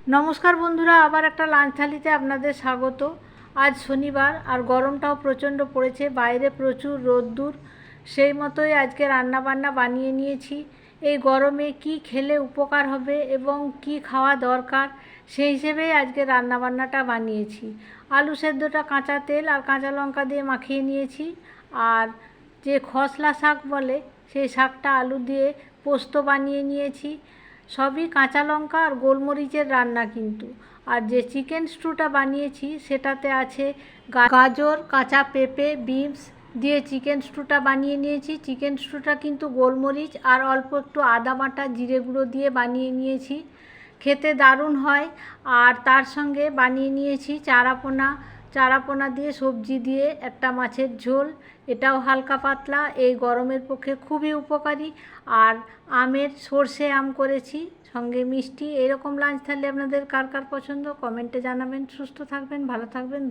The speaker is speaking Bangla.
নমস্কার বন্ধুরা, আবার একটা লাঞ্চ থালিতে আপনাদের স্বাগত। আজ শনিবার আর গরমটাও প্রচণ্ড পড়েছে, বাইরে প্রচুর রোদ্দুর। সেই মতোই আজকে রান্নাবান্না বানিয়ে নিয়েছি। এই গরমে কি খেলে উপকার হবে এবং কি খাওয়া দরকার সেই হিসেবেই আজকে রান্নাবান্নাটা বানিয়েছি। আলু সেদ্ধটা কাঁচা তেল আর কাঁচা লঙ্কা দিয়ে মাখিয়ে নিয়েছি। আর যে খসলা শাক বলে সেই শাকটা আলু দিয়ে পোস্ত বানিয়ে নিয়েছি। সবই কাঁচা লঙ্কা আর গোলমরিচের রান্না কিন্তু। আর যে চিকেন স্টুটা বানিয়েছি সেটাতে আছে গাজর, কাঁচা পেঁপে, বিনস দিয়ে চিকেন স্টুটা বানিয়ে নিয়েছি। চিকেন স্টুটা কিন্তু গোলমরিচ আর অল্প একটু আদা বাটা, জিরে গুঁড়ো দিয়ে বানিয়ে নিয়েছি। খেতে দারুণ হয়। আর তার সঙ্গে বানিয়ে নিয়েছি চারাপোনা দিয়ে সবজি দিয়ে একটা মাছের ঝোল। এটাও হালকা পাতলা, এই গরমের পক্ষে খুবই উপকারী। আর আমের সর্ষে আম করেছি, সঙ্গে মিষ্টি। এরকম লাঞ্চ থাকলে আপনাদের কার কার পছন্দ কমেন্টে জানাবেন। সুস্থ থাকবেন, ভালো থাকবেন।